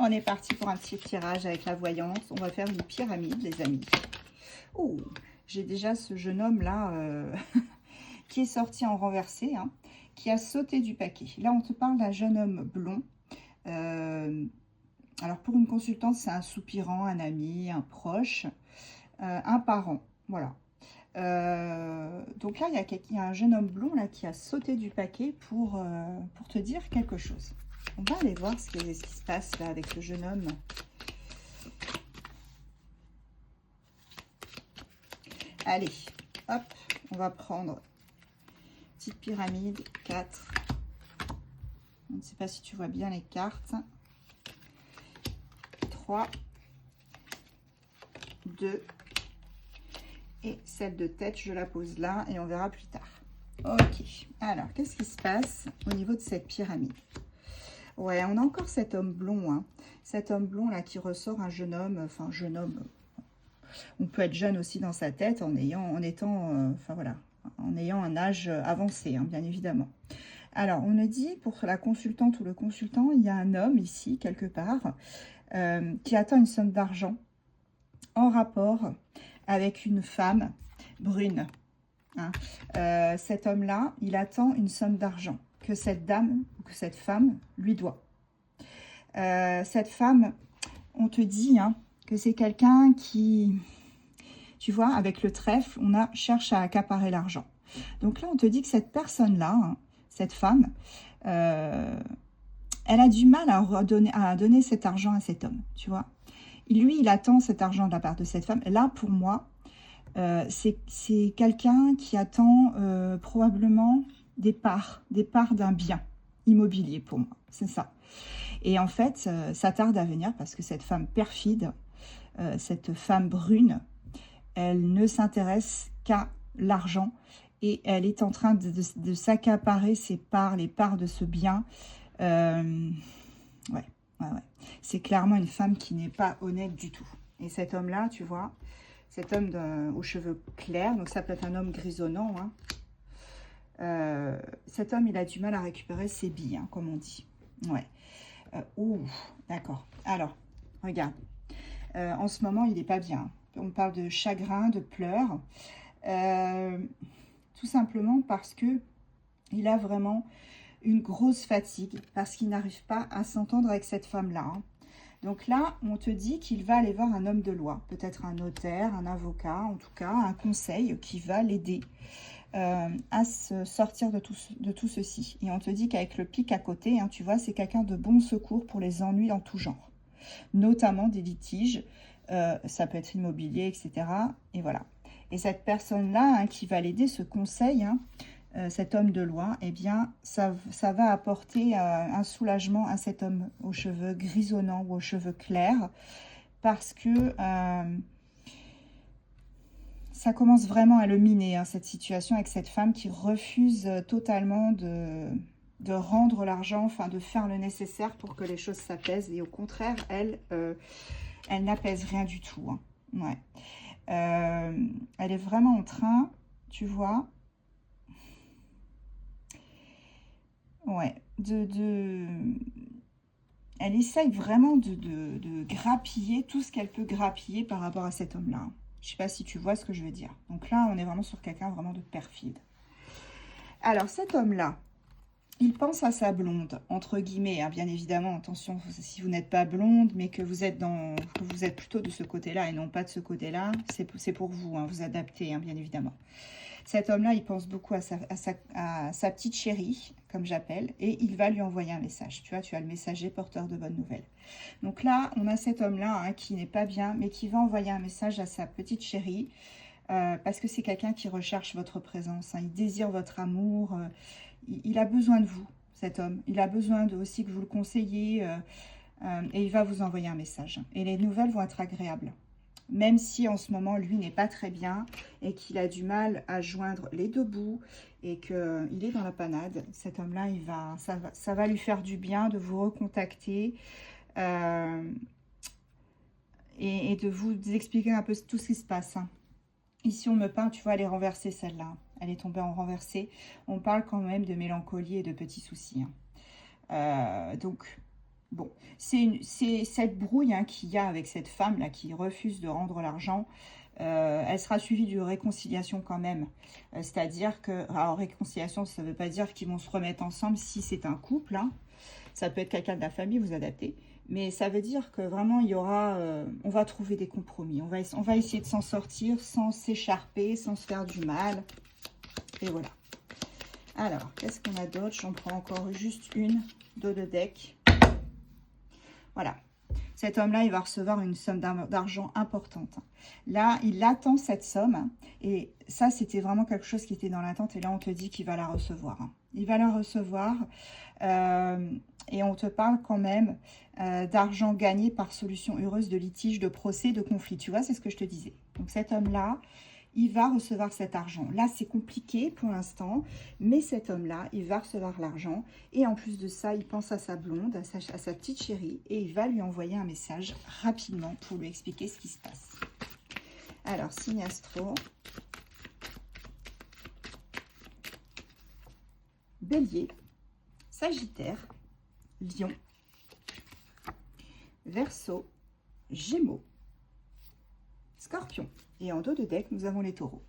On est parti pour un petit tirage avec la voyance. On va faire une pyramide, les amis. Oh, j'ai déjà ce jeune homme-là qui est sorti en renversé, hein, qui a sauté du paquet. Là, on te parle d'un jeune homme blond. Alors, pour une consultante, c'est un soupirant, un ami, un proche, un parent. Voilà. Donc là, il y a un jeune homme blond là, qui a sauté du paquet pour te dire quelque chose. On va aller voir ce qui se passe là avec le jeune homme. Allez, hop, on va prendre petite pyramide, 4. Je ne sais pas si tu vois bien les cartes. 3, 2, et celle de tête, je la pose là et on verra plus tard. Ok, alors, qu'est-ce qui se passe au niveau de cette pyramide? Ouais, on a encore cet homme blond, hein. Cet homme blond là qui ressort un jeune homme, enfin jeune homme, on peut être jeune aussi dans sa tête en ayant un âge avancé, hein, bien évidemment. Alors, on a dit pour la consultante ou le consultant, il y a un homme ici, quelque part, qui attend une somme d'argent en rapport avec une femme brune. Hein. Cet homme-là, il attend une somme d'argent que cette dame ou que cette femme lui doit. Cette femme, on te dit hein, que c'est quelqu'un qui, tu vois, avec le trèfle, cherche à accaparer l'argent. Donc là, on te dit que cette personne-là, hein, cette femme, elle a du mal à donner cet argent à cet homme, tu vois. Lui, il attend cet argent de la part de cette femme. Là, pour moi, c'est quelqu'un qui attend probablement des parts d'un bien immobilier pour moi, c'est ça. Et en fait, ça tarde à venir parce que cette femme perfide, cette femme brune, elle ne s'intéresse qu'à l'argent et elle est en train de s'accaparer ses parts, les parts de ce bien. Ouais. C'est clairement une femme qui n'est pas honnête du tout. Et cet homme-là, tu vois, cet homme aux cheveux clairs, donc ça peut être un homme grisonnant, hein. Cet homme, il a du mal à récupérer ses billes, hein, comme on dit. Ouais. Ouh, d'accord. Alors, regarde. En ce moment, il n'est pas bien. On parle de chagrin, de pleurs. Tout simplement parce que il a vraiment une grosse fatigue, parce qu'il n'arrive pas à s'entendre avec cette femme-là. Hein. Donc là, on te dit qu'il va aller voir un homme de loi, peut-être un notaire, un avocat, en tout cas, un conseil qui va l'aider à se sortir de tout ceci. Et on te dit qu'avec le pic à côté, hein, tu vois, c'est quelqu'un de bon secours pour les ennuis en tout genre, notamment des litiges, ça peut être immobilier, etc. Et voilà. Et cette personne-là hein, qui va l'aider, ce conseil, hein, cet homme de loi, eh bien, ça va apporter un soulagement à cet homme aux cheveux grisonnants ou aux cheveux clairs, parce que ça commence vraiment à le miner, hein, cette situation avec cette femme qui refuse totalement de rendre l'argent, enfin de faire le nécessaire pour que les choses s'apaisent. Et au contraire, elle n'apaise rien du tout. Hein. Ouais. Elle est vraiment en train, tu vois, ouais, elle essaye vraiment de grappiller tout ce qu'elle peut grappiller par rapport à cet homme-là. Je ne sais pas si tu vois ce que je veux dire. Donc là, on est vraiment sur quelqu'un vraiment de perfide. Alors, cet homme-là, il pense à sa blonde, entre guillemets, hein, bien évidemment. Attention, si vous n'êtes pas blonde, mais que vous êtes plutôt de ce côté-là et non pas de ce côté-là, c'est pour vous, hein, vous adaptez, hein, bien évidemment. Cet homme-là, il pense beaucoup à sa petite chérie, comme j'appelle, et il va lui envoyer un message. Tu vois, tu as le messager porteur de bonnes nouvelles. Donc là, on a cet homme-là hein, qui n'est pas bien, mais qui va envoyer un message à sa petite chérie, parce que c'est quelqu'un qui recherche votre présence, hein, il désire votre amour, il a besoin de vous, cet homme. Il a besoin aussi que vous le conseillez, et il va vous envoyer un message. Et les nouvelles vont être agréables. Même si en ce moment, lui n'est pas très bien et qu'il a du mal à joindre les deux bouts et qu'il est dans la panade, cet homme-là, ça va lui faire du bien de vous recontacter et de vous expliquer un peu tout ce qui se passe. Hein. Ici, on me peint, tu vois, elle est renversée, celle-là. Elle est tombée en renversée. On parle quand même de mélancolie et de petits soucis. Hein. Donc, Bon, c'est cette brouille hein, qu'il y a avec cette femme-là qui refuse de rendre l'argent. Elle sera suivie d'une réconciliation quand même. C'est-à-dire que, alors réconciliation, ça ne veut pas dire qu'ils vont se remettre ensemble si c'est un couple. Hein. Ça peut être quelqu'un de la famille, vous adaptez. Mais ça veut dire que vraiment, il y aura, on va trouver des compromis. On va essayer de s'en sortir sans s'écharper, sans se faire du mal. Et voilà. Alors, qu'est-ce qu'on a d'autre? J'en prends encore juste une de deck. Voilà. Cet homme-là, il va recevoir une somme d'argent importante. Là, il attend cette somme. Et ça, c'était vraiment quelque chose qui était dans l'attente. Et là, on te dit qu'il va la recevoir. Il va la recevoir. Et on te parle quand même d'argent gagné par solution heureuse de litige, de procès, de conflit. Tu vois, c'est ce que je te disais. Donc, cet homme-là, il va recevoir cet argent. Là, c'est compliqué pour l'instant, mais cet homme-là, il va recevoir l'argent. Et en plus de ça, il pense à sa blonde, à sa petite chérie, et il va lui envoyer un message rapidement pour lui expliquer ce qui se passe. Alors, signe astro. Bélier, Sagittaire, Lion, Verseau, Gémeaux, Scorpion. Et en dos de deck, nous avons les taureaux.